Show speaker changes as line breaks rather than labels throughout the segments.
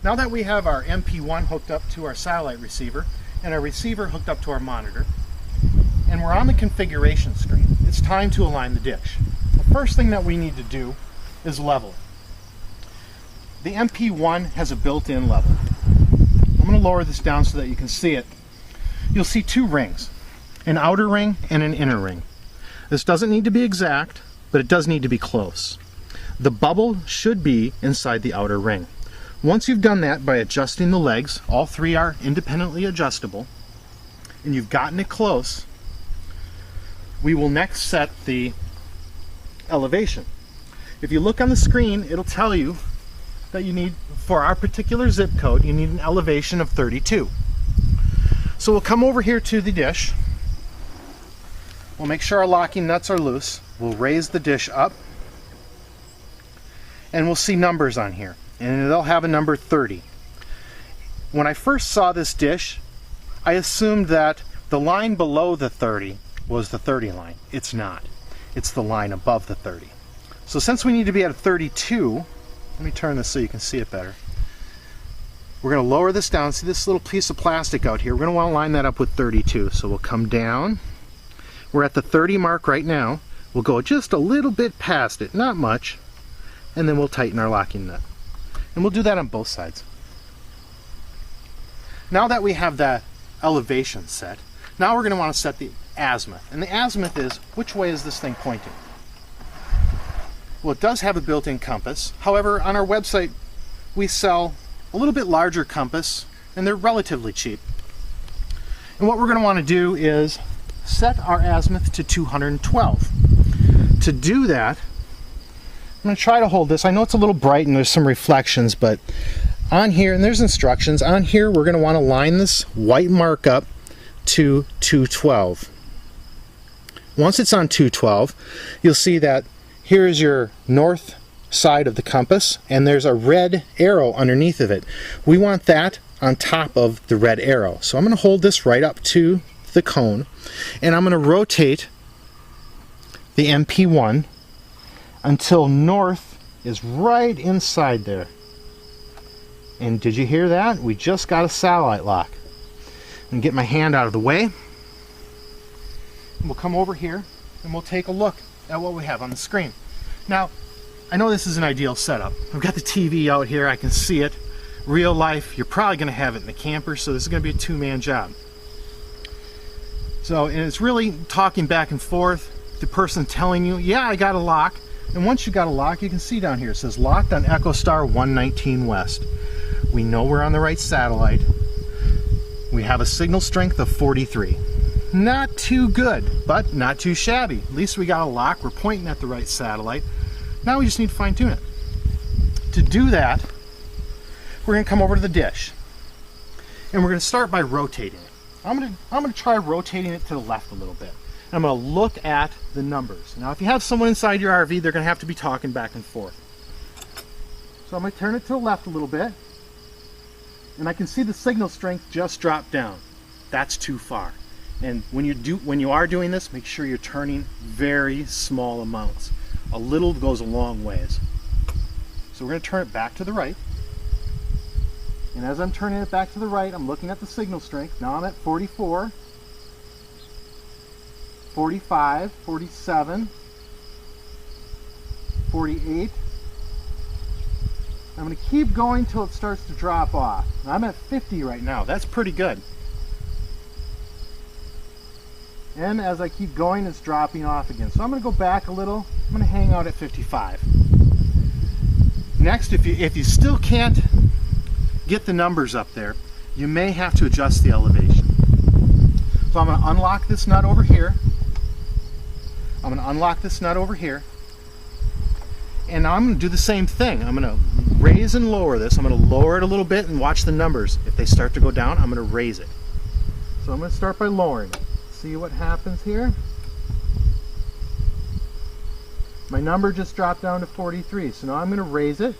Now that we have our MP1 hooked up to our satellite receiver and our receiver hooked up to our monitor, and we're on the configuration screen, it's time to align the dish. The first thing that we need to do is level. The MP1 has a built-in level. I'm going to lower this down so that you can see it. You'll see two rings, an outer ring and an inner ring. This doesn't need to be exact, but it does need to be close. The bubble should be inside the outer ring. Once you've done that by adjusting the legs, all three are independently adjustable, and you've gotten it close, we will next set the elevation. If you look on the screen, it'll tell you that you need, for our particular zip code, you need an elevation of 32. So we'll come over here to the dish. We'll make sure our locking nuts are loose. We'll raise the dish up, and we'll see numbers on here, and they'll have a number 30. When I first saw this dish, I assumed that the line below the 30 was the 30 line. It's not. It's the line above the 30. So since we need to be at a 32, let me turn this so you can see it better. We're going to lower this down. See this little piece of plastic out here? We're going to want to line that up with 32. So we'll come down. We're at the 30 mark right now. We'll go just a little bit past it, not much, and then we'll tighten our locking nut. And we'll do that on both sides. Now that we have that elevation set, now we're going to want to set the azimuth. And the azimuth is, which way is this thing pointing? Well, it does have a built-in compass. However, on our website, we sell a little bit larger compass, and they're relatively cheap. And what we're going to want to do is set our azimuth to 212. To do that, I'm going to try to hold this. I know it's a little bright and there's some reflections, but on here, and there's instructions, on here we're going to want to line this white mark up to 212. Once it's on 212, you'll see that here is your north side of the compass, and there's a red arrow underneath of it. We want that on top of the red arrow. So I'm going to hold this right up to the cone, and I'm going to rotate the MP1 until north is right inside there. And did you hear that? We just got a satellite lock. And get my hand out of the way. And we'll come over here and we'll take a look at what we have on the screen. Now, I know this is an ideal setup. I've got the TV out here, I can see it. Real life, you're probably going to have it in the camper, so this is going to be a two-man job. So, and it's really talking back and forth. The person telling you, yeah, I got a lock. And once you got a lock, you can see down here, it says locked on EchoStar 119 West. We know we're on the right satellite. We have a signal strength of 43. Not too good, but not too shabby. At least we got a lock. We're pointing at the right satellite. Now we just need to fine tune it. To do that, we're going to come over to the dish. And we're going to start by rotating it. I'm going to try rotating it to the left a little bit. I'm going to look at the numbers. Now if you have someone inside your RV, they're going to have to be talking back and forth. So I'm going to turn it to the left a little bit. And I can see the signal strength just drop down. That's too far. And when you are doing this, make sure you're turning very small amounts. A little goes a long ways. So we're going to turn it back to the right. And as I'm turning it back to the right, I'm looking at the signal strength. Now I'm at 44, 45, 47, 48. I'm going to keep going till it starts to drop off. And I'm at 50 right now. That's pretty good. And as I keep going, it's dropping off again. So I'm going to go back a little. I'm going to hang out at 55. Next, if you still can't get the numbers up there, you may have to adjust the elevation. So I'm going to unlock this nut over here. I'm going to unlock this nut over here. And now I'm going to do the same thing. I'm going to raise and lower this. I'm going to lower it a little bit and watch the numbers. If they start to go down, I'm going to raise it. So I'm going to start by lowering it. See what happens here. My number just dropped down to 43. So now I'm going to raise it.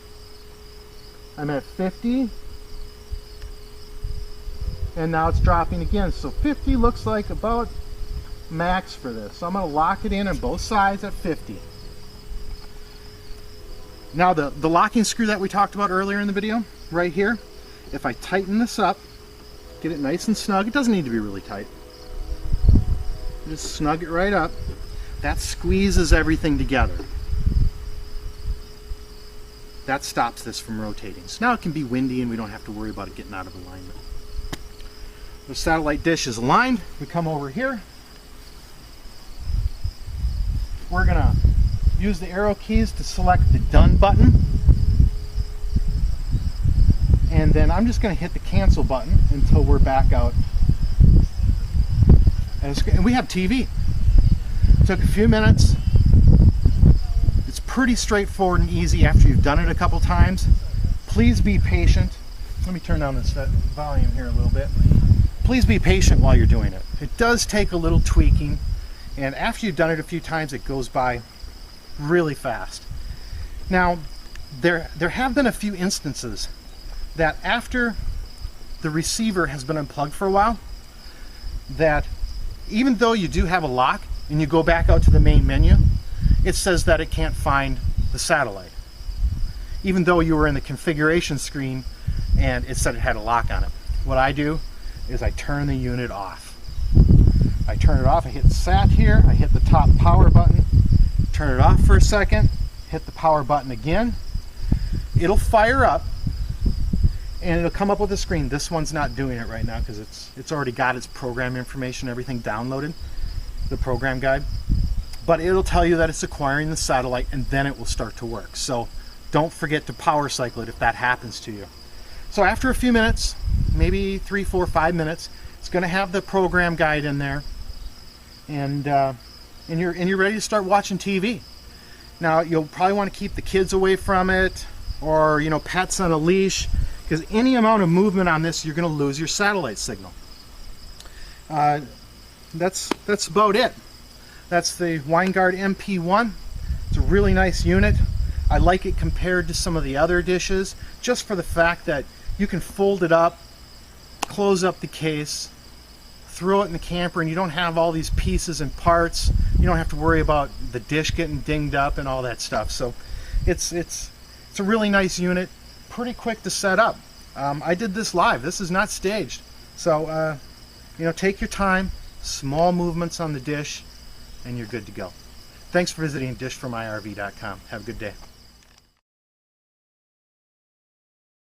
I'm at 50. And now it's dropping again. So 50 looks like about max for this. So I'm going to lock it in on both sides at 50. Now the locking screw that we talked about earlier in the video, right here, if I tighten this up, get it nice and snug, it doesn't need to be really tight. Just snug it right up. That squeezes everything together. That stops this from rotating. So now it can be windy and we don't have to worry about it getting out of alignment. The satellite dish is aligned. We come over here. We're going to use the arrow keys to select the done button. And then I'm just going to hit the cancel button until we're back out. And we have TV. Took a few minutes. It's pretty straightforward and easy after you've done it a couple times. Please be patient. Let me turn down this volume here a little bit. Please be patient while you're doing it. It does take a little tweaking, and after you've done it a few times, it goes by really fast. Now, there have been a few instances that after the receiver has been unplugged for a while, that even though you do have a lock and you go back out to the main menu, it says that it can't find the satellite. Even though you were in the configuration screen and it said it had a lock on it. What I do is I turn the unit off. I turn it off, I hit sat here, I hit the top power button, turn it off for a second, hit the power button again. It'll fire up and it'll come up with a screen. This one's not doing it right now because it's already got its program information, everything downloaded, the program guide. But it'll tell you that it's acquiring the satellite and then it will start to work. So don't forget to power cycle it if that happens to you. So after a few minutes, maybe 3, 4, 5 minutes, it's going to have the program guide in there, and you're ready to start watching TV. Now you'll probably want to keep the kids away from it, or pets on a leash, because any amount of movement on this, you're going to lose your satellite signal. That's about it. That's the Winegard MP1. It's a really nice unit. I like it compared to some of the other dishes, just for the fact that you can fold it up, close up the case, throw it in the camper, and you don't have all these pieces and parts. You don't have to worry about the dish getting dinged up and all that stuff. So it's a really nice unit, pretty quick to set up. I did this live. This is not staged. So take your time, small movements on the dish, and you're good to go. Thanks for visiting dishfromirv.com. Have a good day.